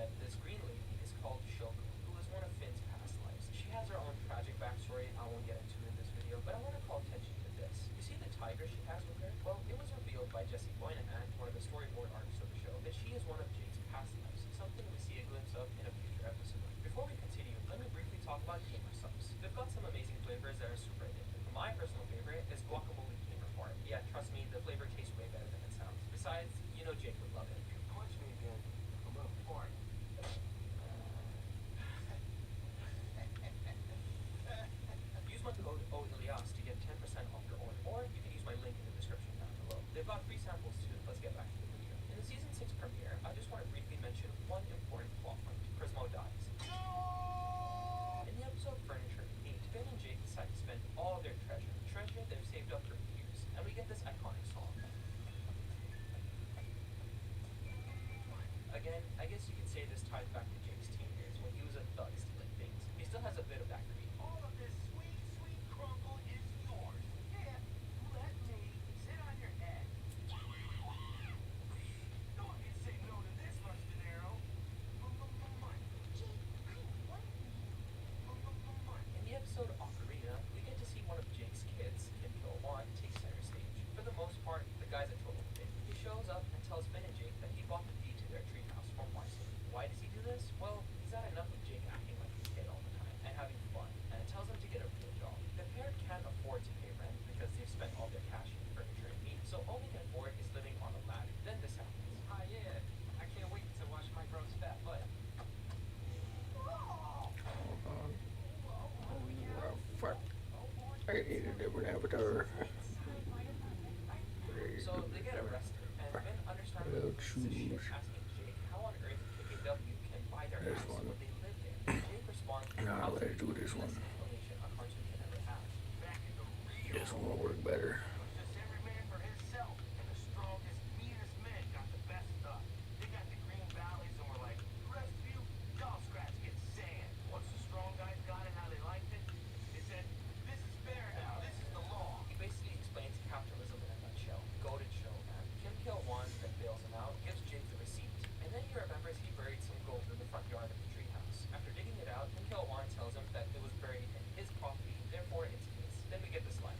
that this green lady is called Shoko, who is one of Finn's past lives. She has her own tragic backstory I won't get into in this video, but I want to call attention to this. You see the tiger she has with her? Well, it was revealed by Jesse Boynahan, one of the storyboard artists of the show, that she is one of Jake's past lives, something we see a glimpse of in a future episode. Before we continue, let me briefly talk about gamer subs. They've got some amazing flavors that are super addictive. My personal favorite is guacamole gamer fart. Yeah, trust me, the flavor tastes way better than it sounds. Besides, you know Jake would love it. You punch me again, I'm gonna fart. Use my code OILIAS to get 10% off your order, or you can use my link in the description down below. They've got free samples too. Let's get back to the video. In the season 6 premiere, I just want to briefly mention one important plot point. Prismo dies. In the episode Furniture 8, Finn and Jake decide to spend all their treasure they've saved up for years, and we get this iconic song. Again, I guess you could say this ties back to Jake's teen years when he was a thug stealing things. He still has a bit of that greed. All of this sweet, sweet crumble is yours. Yeah, let me sit on your head. No one can say no to this much dinero. Money. Jake, I want Money. In the episode Ocarina, we get to see one of Jake's kids, Kim Kil-won, take center stage. For the most part, the guy's a total kid. He shows up and tells Finn and Jake that he bought the deed to their treehouse from Wisely. Why does he do this? Well, he's had enough of Jake acting like a kid all the time and having fun, and it tells him to get a real job. The pair can't afford to pay rent because they've spent all their cash in furniture and meat, so all they can afford is living on a ladder. Then this happens. Hi, yeah. I can't wait to watch my gross fat butt. Fuck. I need a different avatar. So they get arrested, and Finn understandably choose. asking Jake how on earth KKW can buy their This house one. when they live there. Jake responds, Nah, let's do this one. explanation a cartoon can never have. Back in the real This one will work better. Just every man for himself, and the strongest, meanest men got the best stuff. They got the green valleys, and we're like, the rest of you, y'all scratch get sand. Once the strong guys got it how they liked it, they said, this is fair now, this is the law. He basically explains capitalism in a nutshell. Goated show, man. Kim Kil-won then bails him out, gives Jake the receipt, and then he remembers he buried some gold in the front yard of the treehouse. After digging it out, Kim Kil-won tells him that it was buried in his property, therefore it's his. Then we get this line.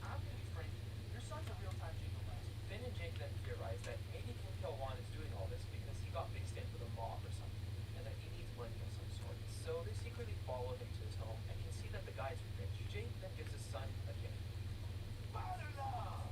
I'm gonna be frank, your son's a real-time jingle master. Finn and Jake then theorize that maybe Kim Kil-won is doing all this because he got mixed in with a mob or something, and that he needs money of some sort. So they secretly follow him to his home and can see that the guy's rich. Jake then gives his son a gift. Father love!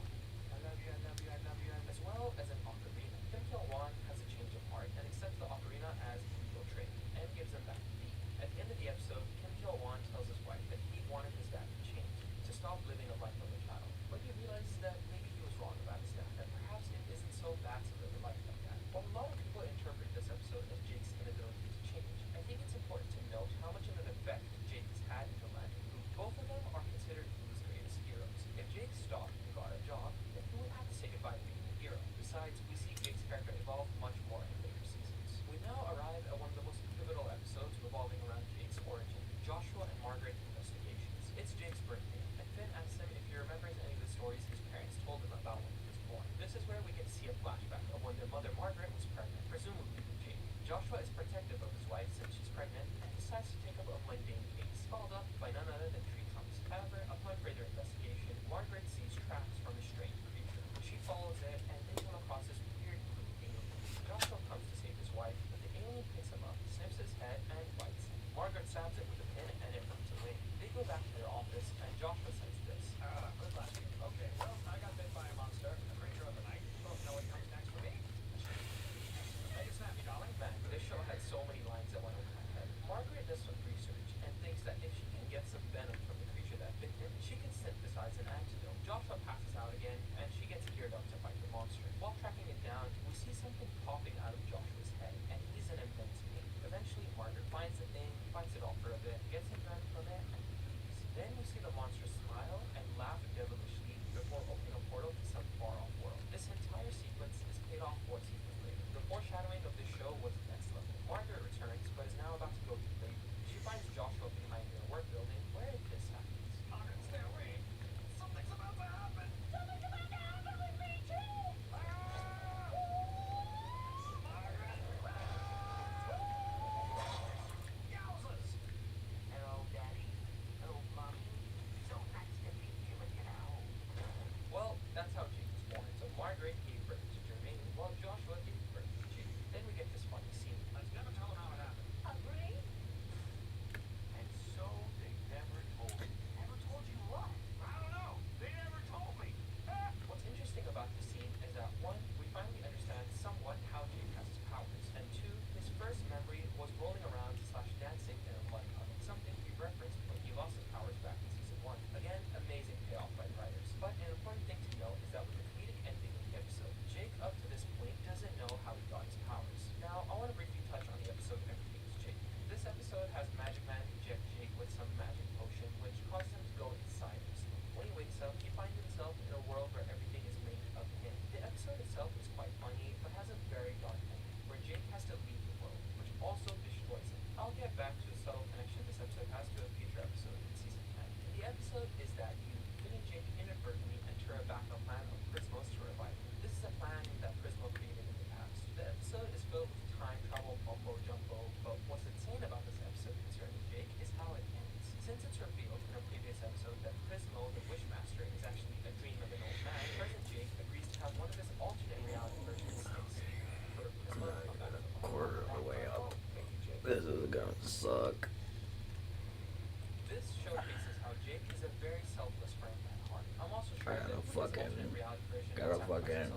I love you, I love you, I love you, I love you. As well as an ocarina. Kim Kil-won has a change of heart and accepts the ocarina as illegal trade and gives him back the deed. At the end of the episode, Kim Kil-won tells his wife that he wanted his dad to change, to stop living a life of a child. But he realizes that maybe he was wrong about his dad, that perhaps it isn't so bad to live a life like that. While a lot of people interpret this episode as Jake's inability to change, I think it's important to note how much of an effect Jake has had in the land. Both of them are considered Hulu's greatest heroes. If Jake stopped and got a job, then he would have to say goodbye to being a hero. Besides, we see Jake's character evolve much more in later seasons. We now arrive at one of the most pivotal episodes revolving around Jake's origin, Joshua and Margaret investigations. It's Jake's birthday, and Finn asks him if he remembers any of the stories his parents told him about when he was born. This is where we get to see a flashback of when their mother Margaret was pregnant, presumably with Jake. Joshua is protective of his wife since she's pregnant and decides to take up a mundane case, followed up by none other than tree trunks. However, upon further investigation, Margaret sees tracks from a strange creature. She follows it and they come across this weird blue alien. Joshua comes to save his wife, but the alien picks him up, snips his head, and bites him. Margaret stabs it with a pin and it runs away. They go back to their office and Joshua says this. Good luck. Okay, well, I got bit by a monster, a creature of the night. Both know what comes next for me. Make it snappy, darling. Man, this show had so many lines that went over my head. Margaret does some research and thinks that if she can get some venom from the creature that bit him, she can synthesize an antidote. Joshua passes out again and she gets geared up to fight the fucking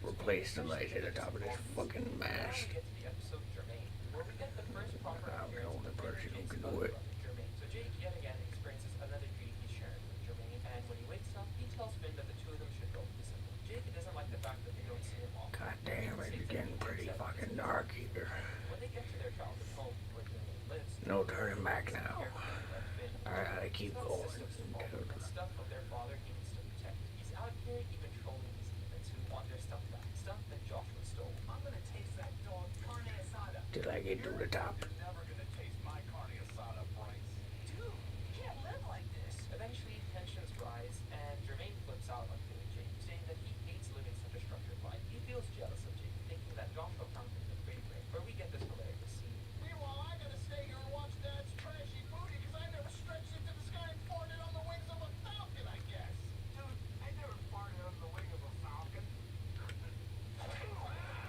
replace the light at the top of this fucking mast. Now we get to the episode Jermaine, where we get the first proper I'm the appearance only of person who Jake's can other do it. brother, Jermaine. So Jake yet again experiences another dream he's sharing with Jermaine, and when he wakes up, he tells Finn that the two of them should go visit. Jake doesn't like the fact that they don't see him often. God damn, it's getting pretty fucking dark here. When they get to their childhood home, where Jermaine lives, No turning back now. I gotta keep going, dude. stuff of their father he needs to protect. He's out here even trolling these demons who want their stuff back, stuff that Joshua stole. I'm gonna taste that dog carne asada. Till I get to the top. You're never gonna taste my carne asada, Bryce. Dude, you can't live like this. Eventually, tensions rise, and Jermaine flips out on Finn and Jake, saying that he hates living such a structured life. He feels jealous of Jake, thinking that Joshua found him the great break, where we get this hilarious scene. Meanwhile, I gotta stay here and watch Dad's trashy booty because I never stretched into the sky and farted on the wings of a falcon, I guess. Dude, I never farted on the wing of a falcon.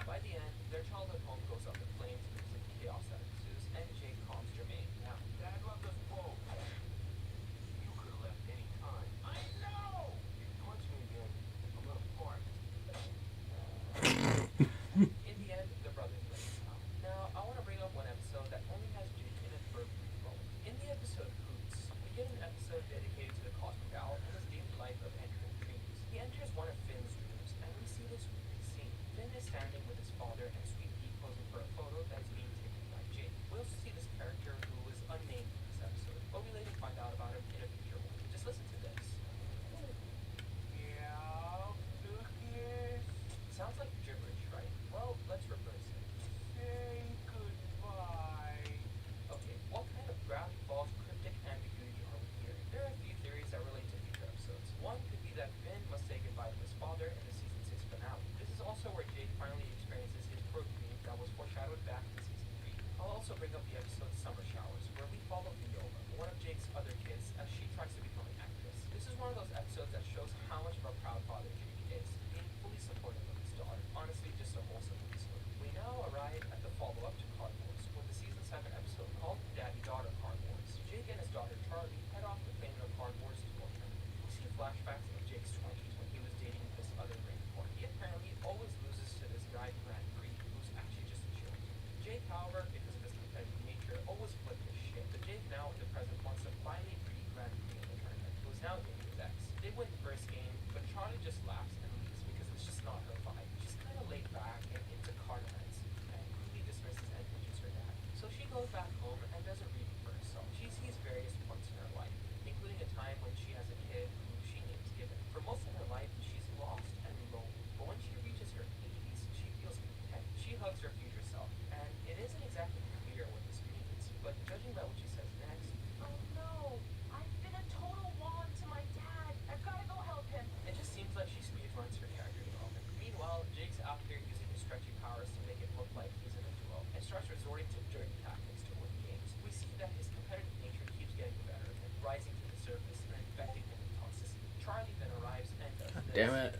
By the end, their childhood home goes up in flames because of the chaos that ensues, and Jake calms Jermaine down. Dad left us both. You could have left any time. I know! If you punch me again, I'm gonna fart. In the end, the brothers let us out. Now, I want to bring up one episode that only has Jake in it for a brief moment. In the episode Hoots, we get an episode dedicated to the cosmic owl and his daily life of entering dreams. He enters one of Finn's dreams, and we see this weird scene. Finn is standing with his father and Sweet Pea posing for a photo that is being taken by Jake. We also see this character who was unnamed in this episode, but we later find out about him in a future one. Just listen to this. Yeah, Lucas. Sounds like gibberish, right? Well, let's reverse it. Say goodbye. Okay, what kind of gravity falls cryptic ambiguity are we hearing? There are a few theories that relate to future episodes. One could be that Finn must say goodbye to his father in the season 6 finale. This is also where Jake finally experiences his pro dream that was foreshadowed back in season 3. I'll also bring up the episode Summer Showers, where we follow Viola, one of Jake's other kids, as she tries to become an actress. This is one of those episodes that shows how much of a proud father Jake is, being fully supportive of his daughter. Honestly, just a wholesome episode. We now arrive at the follow-up to Card Wars, with the season 7 episode called Daddy-Daughter Card Wars. Jake and his daughter Charlie head off to play in the Card Wars tournament. We see flashbacks of Jake's 20s when he was dating this other grandpa. He apparently always loses to this guy Grand Prix, who's actually just a chill dude. Jake, however, because of his competitive nature, always flipped his shit. But Jake now in the present wants to finally beat Grand Prix in the tournament, who's now dating his ex. They win the first game, but Charlie just laughs and leaves because it's just not her vibe. She's kind of laid back and into card events, and crudely dismisses and pitches her dad. So she goes back home and does a reading for herself. She sees various points in her life, including a time when she has a kid who she names Given. For most of her life, she's lost and lonely, but when she reaches her 80s, she feels content. She hugs her future self, and it isn't exactly clear what this means, but judging by what she says next, Oh no, I've been a total wand to my dad. I've gotta go help him. it just seems like she speedruns her character development. Meanwhile, Jake's out here using his stretchy powers to make it look like he's in a duo, and starts resorting to dirty tactics to win games. We see that his competitive nature keeps getting better and rising to the surface and infecting him with toxicity. Charlie then arrives and does this. Damn it.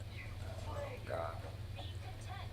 Oh, God. Be content.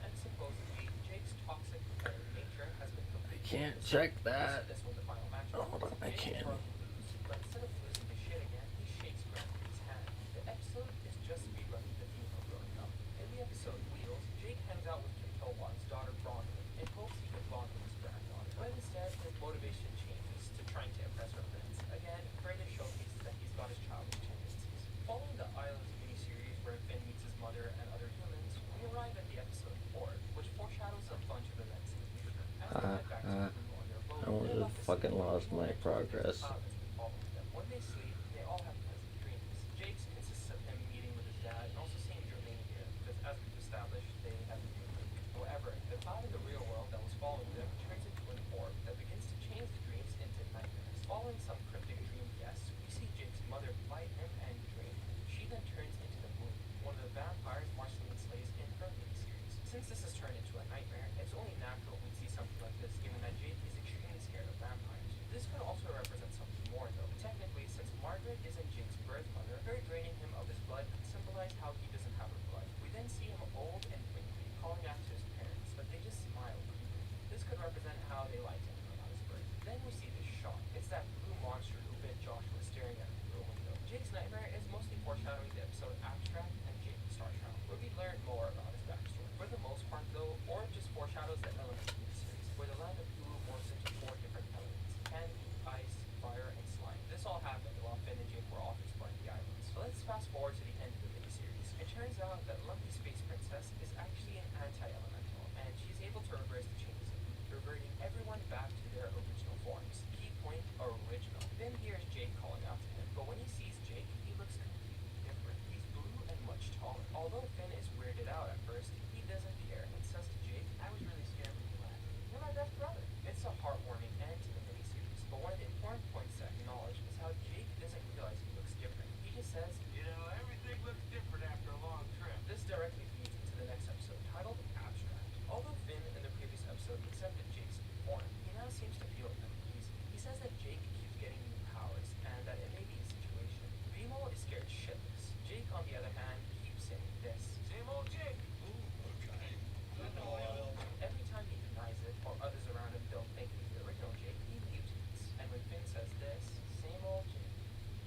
And supposedly, Jake's toxic competitive nature has been I completely can't destroyed. check that. This was the final match. Oh, hold on, I Jake can. and Charlie lose, but instead of losing his shit again, he shakes Grandpa's hand. The episode is just speedrunning the theme of growing up. In the episode Wheels, Jake hangs out with Kim Kilwan's daughter Bronwyn and hopes he can bond with his granddaughter. But instead, his motivation changes to trying to impress her friends. Again, further showcases that he's got his childish tendencies. Following the Islands miniseries where Finn meets his mother and other humans, we arrive at the episode 4, which foreshadows a bunch of events in the future. As they head back to Blue on their boat, I almost they're just left to fucking see lost people my and progress. clouds as we follow them. When they sleep, they all have pleasant dreams. Jake's consists of him meeting with his dad and also seeing Jermaine here, because as we've established, they have a new link. However, the cloud in the real world that was following them turns into an orb that begins to change the dreams into nightmares. Following some cryptic dream guests, we see Jake's mother bite him and drain him. She then turns into the Moon, one of the vampires Marceline slays in her miniseries. Since this has turned into a nightmare, it's only natural we'd see something like this, given that Jake is extremely scared of vampires. This could also represent something more, though. Technically, since Margaret isn't Jake's birth mother, her draining him of his blood could symbolize how he doesn't have her blood. We then see him old and wrinkly, calling out to his parents, but they just smile creepily. This could represent how they liked him about his birth. Then we see this shot. It's that blue monster who bit Joshua staring at him through a window. Jake's nightmare is mostly foreshadowing the episode Abstract and Jake Star Trail, where we learn more about his backstory. For the most part, though, Orb just foreshadows the elements of the series, where the land of Blue morphs into 4 different elements: candy, ice, fire, and slime. This all happened while Finn and Jake were off exploring the islands. So let's fast forward to the end of the miniseries. It turns out that Lumpy Space Princess is actually an anti-elemental, and she's able to reverse the changes of Blue, reverting everyone back to their original forms. Key point, original. Finn hears Jake calling out to him, but when he sees Jake, he looks completely different. He's blue and much taller. Although Finn is weirded out at first, he doesn't care and says to Jake, I was really scared when you left. "You're my best brother." It's a heartwarming end to the miniseries, but one of the important points to acknowledge is how Jake doesn't realize he looks different. He just says, You know, everything looks different after a long trip. this directly feeds into the next episode, titled Abstract. Although Finn in the previous episode accepted Jake's new form, he now seems to feel uneasy. He says that Jake keeps getting new powers, and that it may be a situation. Remo is scared shitless. Jake, on the other hand, keeps saying this. Same old Jake. Every time he denies it, or others around him don't think he's the original Jake, he mutates. And when Finn says this, same old Jake,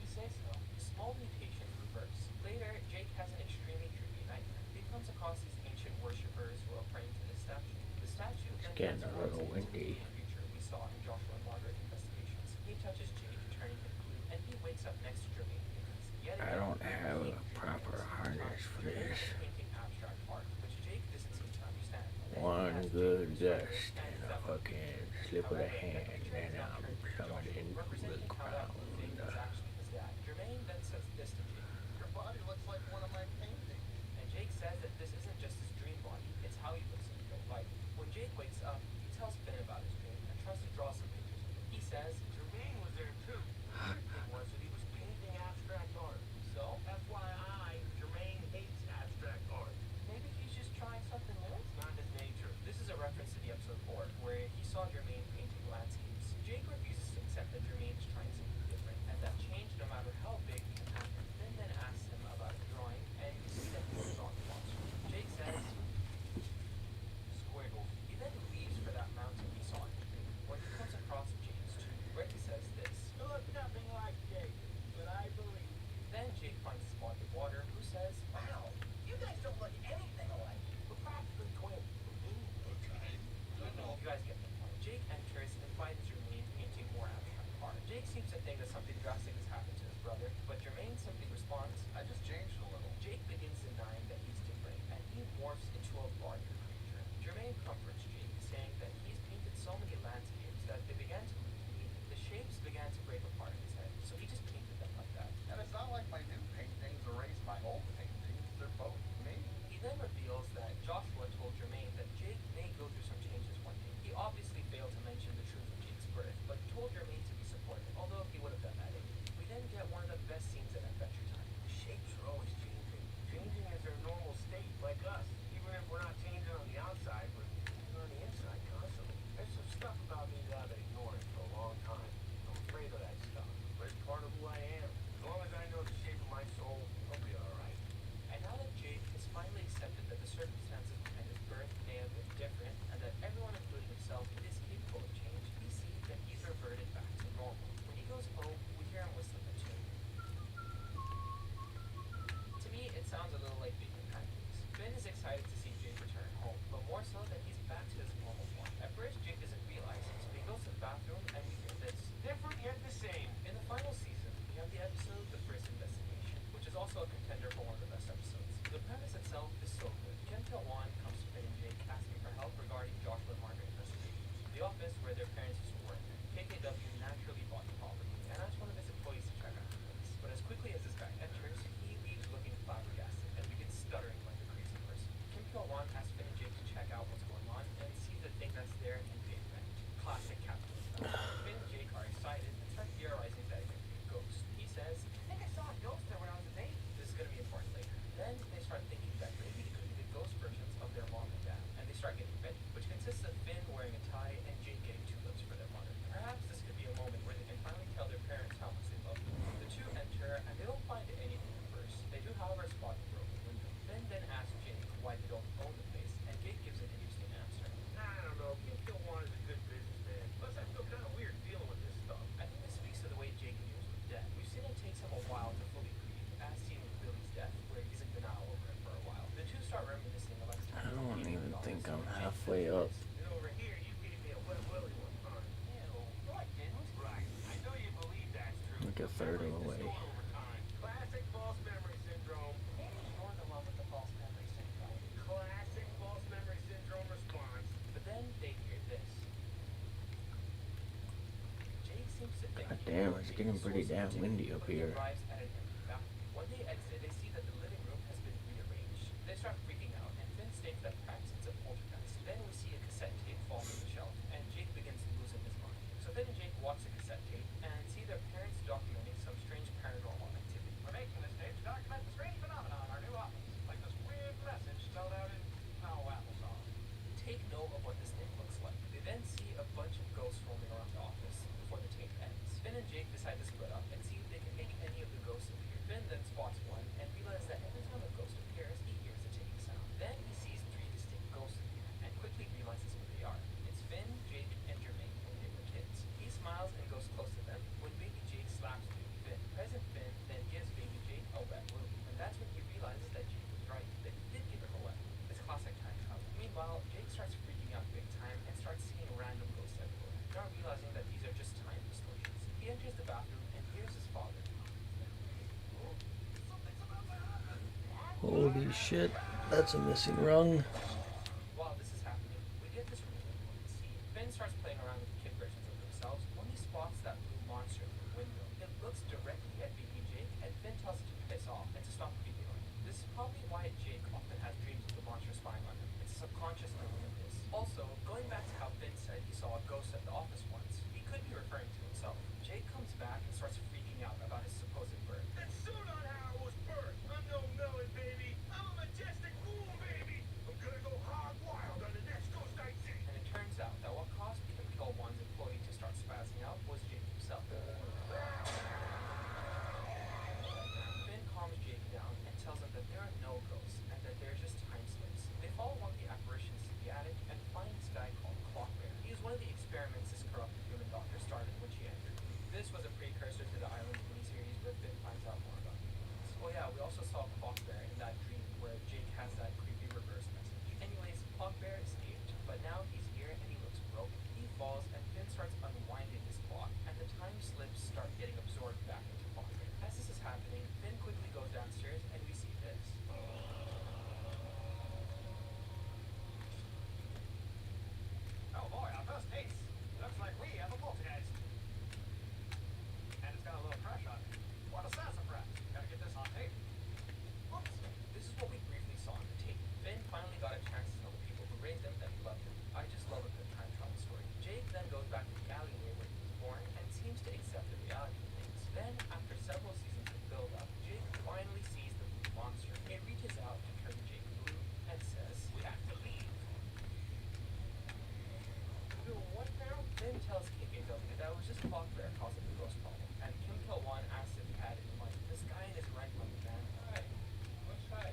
you say so. Small mutation reverse. Later, Jake has an extremely creepy nightmare. He comes across these ancient worshippers who are praying to the statue. The statue then getting a transforms little into windy. the creature we saw in Joshua and Margaret investigations. He touches Jake, turning him blue, and he wakes up next to Jermaine because yet I again, don't have a Jermaine proper is harness for Jermaine this. is painting abstract art, which Jake doesn't seem to understand. Then he One asks good Jake to gust describe it, and a that fucking slip of the hand, and I'm plummeted into the representing how that ground. blue thing is actually his dad. Jermaine then says this to Jake. Your body looks like one of my paintings. And Jake says that this isn't just his dream body, it's how he looks in real life. When Jake wakes up, he tells Finn about his dream and tries to draw some pictures of it. He says, Jermaine was there too. The weird thing was that he was painting abstract art. so FYI, Jermaine hates abstract art. maybe he's just trying something new? It's not his nature. This is a reference to the episode 4, where he saw Jermaine painting landscapes. Jake refuses to accept that Jermaine is trying something different, and that change, no matter how big, can happen. Finn then asks him about his drawing, and you see that he's drawing a monster. Jake says, squiggle. He then leaves for that mountain he saw in the dream, where he comes across James too, where he says this. You look nothing like Jake, but I believe. Then Jake finds this body of water, who says, Wow, you guys don't look anything alike. We're practically twins. you guys get the point. Jake enters and finds Jermaine painting more abstract art. Jake seems to think that something drastic has happened to his brother, but Jermaine simply responds, I just changed a little. Jake begins denying that he's different, and he morphs into a larger creature. Jermaine comforts Jake, saying that he's painted so many landscapes that they began to lose meaning. The shapes began to break apart in his head, so he just painted them like that. And it's not like my new paintings erase my old paintings. They're both me. He then reveals that Joshua told Jermaine that Jake may go through some changes one day. He obviously failed to mention the truth of Jake's birth, but told Jermaine to be supportive, although he would have done that anyway. We then get one of the best scenes in Adventure Time. The shapes are always changing. Changing is their normal state, like us. Even if we're not changing on the outside, we're changing on the inside constantly. There's some stuff about me that I've been ignoring for a long time. I'm afraid of that stuff, but it's part of who I am. As long as I know the shape of my soul, I'll be alright. And now that Jake has finally accepted that the circumstances behind his birth may have been different, and that everyone, including himself, is capable of change, we see that he's reverted back to normal. When he goes home, we hear him whistling a tune. To me, it sounds a little like baking pancakes. Finn is excited away. restored over time. Classic false memory syndrome. Maybe you're the one with the false memory syndrome. Classic false memory syndrome response. But then they hear this. Jake seems to think God damn, it's getting pretty damn windy up here. arrives at an empty bathroom. When they exit, they see that the living room has been rearranged. They start freaking out, and Finn states that perhaps it's a poltergeist. Then we see a cassette tape fall from the shelf, and Jake begins losing his mind. So Finn and Jake watch the cassette tape and see their parents documenting some strange paranormal activity. We're making this tape to document the strange phenomenon in our new office. Like this weird message spelled out in, applesauce. Take note of what this thing looks like. They then see a bunch of ghosts roaming around the office before the tape ends. Finn and Jake decide to split up and see if they can make any of the ghosts appear. Finn then spots one and realizes that every time a ghost appears, he hears a ticking sound. Then he sees 3 distinct ghosts appear and quickly realizes who they are. It's Finn, Jake, and Jermaine when they were kids. He smiles and goes close to them when baby Jake slaps baby Finn. Present Finn then gives baby Jake a wet room, and that's when he realizes that Jake was right, that he did give him a wet room. It's classic time travel. Meanwhile, Jake starts freaking out big time and starts seeing random ghosts everywhere, not realizing that these are just time distortions. He enters the bathroom and hears his father. Something's about to happen. Holy shit, that's a missing rung. While this is happening, we get this really important scene. Finn starts playing around with kid versions of themselves when he spots that blue monster through the window. It looks directly at baby Jake, and Finn tells it to piss off and to stop creeping on him. This is probably why Jake often has dreams of the monster spying on him. It's a subconscious memory of this. Also, going back to how Finn said he saw a ghost at the office once, he could be referring to himself. Jake comes back and starts freaking out about his supposed birth. That's so not how I was birthed. I'm no melon, baby. I'm a majestic fool, baby. I'm gonna go hog wild on the next ghost I see. And it turns out that what caused Kim Kill-1's employee to start spazzing out was Jake himself. Finn calms Jake down and tells him that there are no ghosts and that they're just time slips. They follow one of the apparitions to the attic and find this guy called Clockbear. He was one of the experiments this corrupted human doctor started when she entered. This was a precursor to the Island miniseries where Finn finds out more about humans. Oh yeah, we also saw Clockbear in that dream where Jake has that creepy reverse message. Anyways, Clockbear escaped, but now he's here and he looks broken. He falls and Finn starts unwinding his clock, and the time slips start getting absorbed back into Clockbear. As this is happening, Finn quickly goes downstairs and we see this. Oh boy, our first case. Looks like we have a poltergeist. And it's got a little crush on it. What a sassafras. Gotta get this on tape. Whoops. This is what we briefly saw on the tape. Finn finally got a chance to tell the people who raised him that he loved him. I just love a good time travel story. Jake then goes back to the alleyway where he was born and seems to accept the reality of things. Then, after several seasons of build-up, Jake finally sees the blue monster. It reaches out to turn Jake blue and says, "We have to leave." What now? Finn tells KKW that it was just Clockbear causing the ghost problem, and Kim Kill-1 asks if he had any money. This guy in his rent money, man. Hi. What's hi?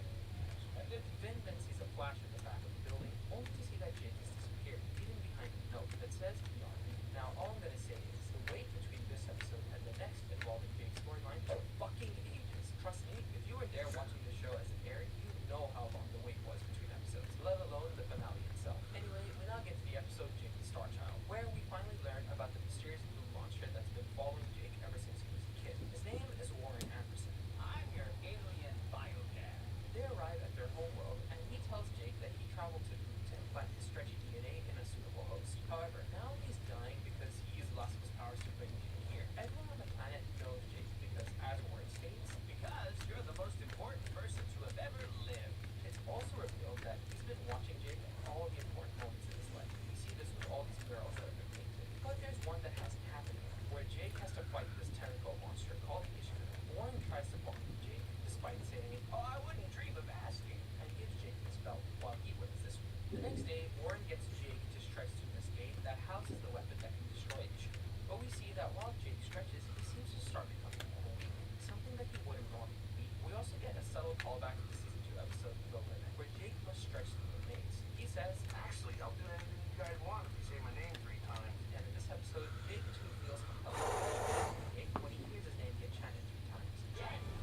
And then Finn then sees a flash at the back of the building, only to see that Jake has disappeared, hidden behind a note that says "Beyond Me." Now, all I'm gonna say is the wait between this episode and the next involving Jake's storyline took fucking ages. Trust me, if you were there watching the show as it aired, you know how long the wait was between episodes, let alone the finale itself. Anyway, we now get to the episode Jake the Star Child, where we finally learn about the mysterious blue monster that's been following Jake ever since he was a kid. His name is Warren Anderson. I'm your alien biodad. They arrive at their home world, and he tells Jake that he traveled to Earth to implant his stretchy DNA in a suitable host. However, now he's dying because he used lost his powers to bring Jake here. Everyone on the planet knows Jake because, as Warren states, Because you're the most important person to have ever lived. it's also revealed that he's been watching Jake at all the important moments in his life. We see this with all these girls that have been painted. But there's one that hasn't happened yet, where Jake has to fight this tentacle monster called Ishtar. Warren tries to bond with Jake, despite saying, Oh, I wouldn't dream of asking. and gives Jake his belt while he wears this one. The next day, Warren gets Jake to stretch through this gate that houses the weapon that can destroy Ishtar. But we see that while Jake stretches, he seems to start becoming more weak, something that he wouldn't normally be. We also get a subtle callback to the season 2 episode The Limit, where Jake must stretch through the maze. He says, Actually, I'll do anything you guys want if you say my name 3 times. and in this episode, Jake too feels compelled to fight Jake when he hears his name get chanted 3 times.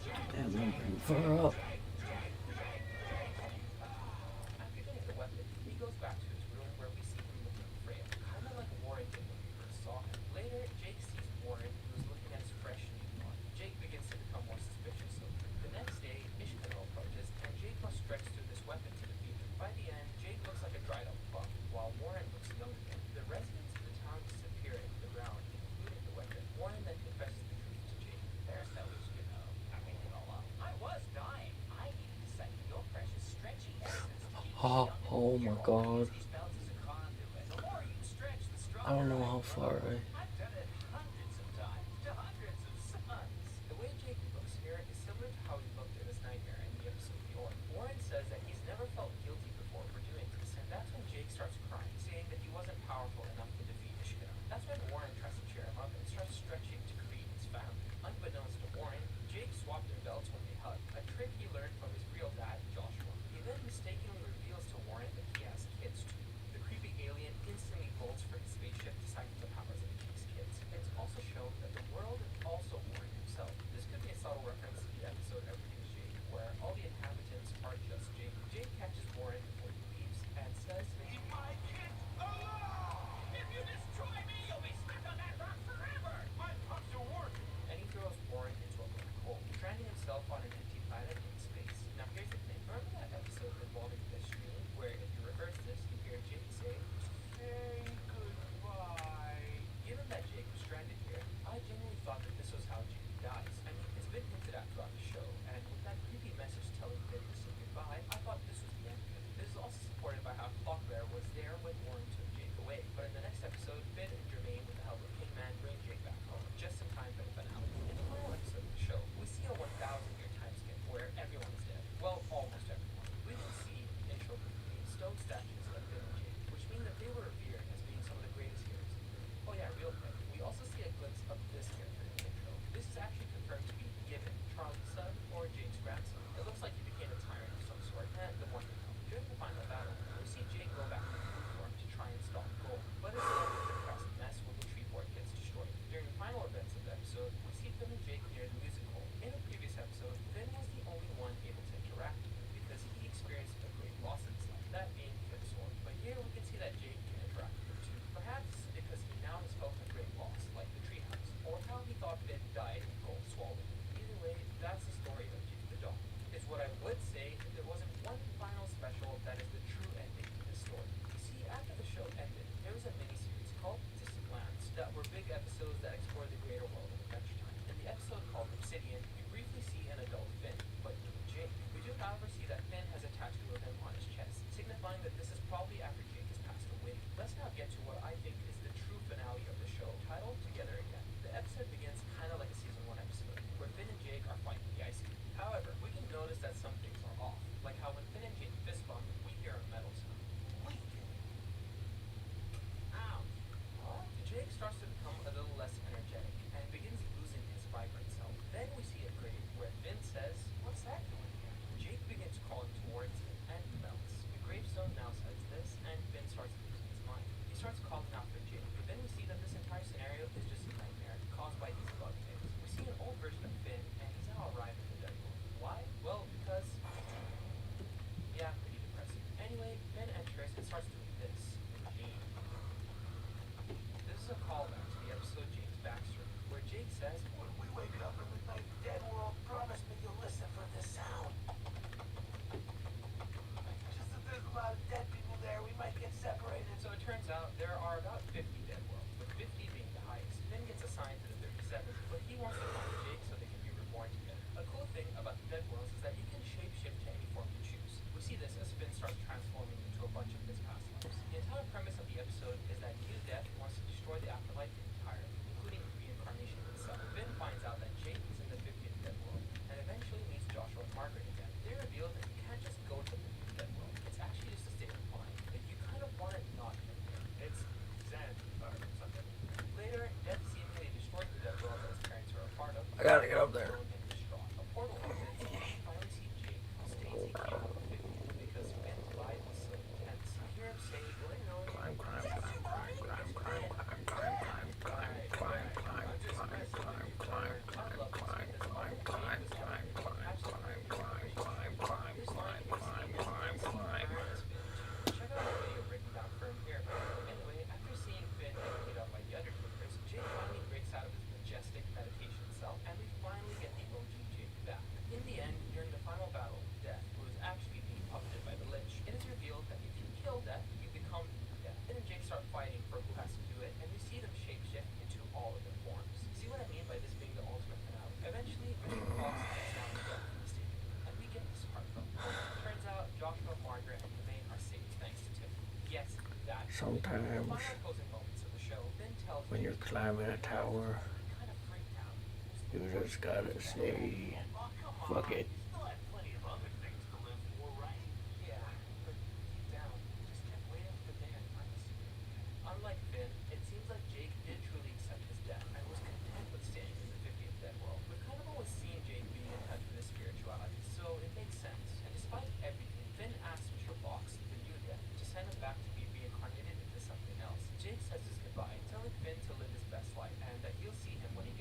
Damn, I'm pretty far up. After getting the weapon, he goes back to his room where we see him looking frail, kind of like Warren did when we first saw him. Later, Jake sees Warren, who's looking at his fresh new body. Jake begins Oh my god. These belts as a conduit. The more you stretch, the I don't stronger know I how grow. far I. I've done it hundreds of times to hundreds of sons. The way Jake looks here is similar to how he looked in his nightmare in the episode Bjorn. Warren says that he's never felt guilty before for doing this, and that's when Jake starts crying, saying that he wasn't powerful enough to defeat Ishida. That's when Warren tries to cheer him up and starts stretching to create his family. Unbeknownst to Warren, Jake swapped their belts when they hugged, a trick he learned from his real dad, Joshua. He then mistakenly reveals to Warren that he has kids too. The creepy alien instantly bolts for his spaceship to siphon the powers of Jake's kids. It's also shown that the world is also Warren himself. This could be a subtle reference to the episode Everything's Jake, where all the inhabitants are just Jake. Jake catches Warren before he leaves and says, Leave my kids alone! If you destroy me, you'll be stuck on that rock forever! My pumps are working! and he throws Warren into a black hole, stranding himself on an empty planet in space. Now here's the thing, remember that episode involving the stream, where if you reverse this, you hear Jake say, Say goodbye. given that Jake was stranded here, I genuinely thought that this was how Jake dies. I mean, it's been hinted at throughout the show, and with that creepy message telling Finn to say goodbye, I thought this was the end of it. This is also supported by how Clockbear was there when Warren took Jake away, but in the next episode, Finn and Jermaine, with the help of Kingman, bring Jake back home, just in time for the finale. In the final episode of the show, we see a 1,000-year time skip where everyone is dead. Well, almost everyone. We can see intro create stone statues of Finn and Jake, which mean that they were revered as being some of the greatest heroes in the movie. Oh yeah, real quick, we also see a glimpse of this character in the intro. This is actually confirmed to be Gibbon, Charlie's son, sometimes Final closing moments of the show, Finn tells when you're Jake climbing a tower, he kind of freaked out. you just gotta say, Oh, come fuck on. it. You still have plenty of other things to live for, right? Yeah, but deep down, he just kept waiting for the day I'd find the secret. Unlike Finn, it seems like Jake did truly accept his death and was content with staying in the 50th Dead world. We've kind of always seen Jake being in touch with his spirituality, so it makes sense. And despite everything, Finn asks Mr. Fox, the new death, to send him back to be reincarnated into something else. Jake says his goodbye, telling Finn to live his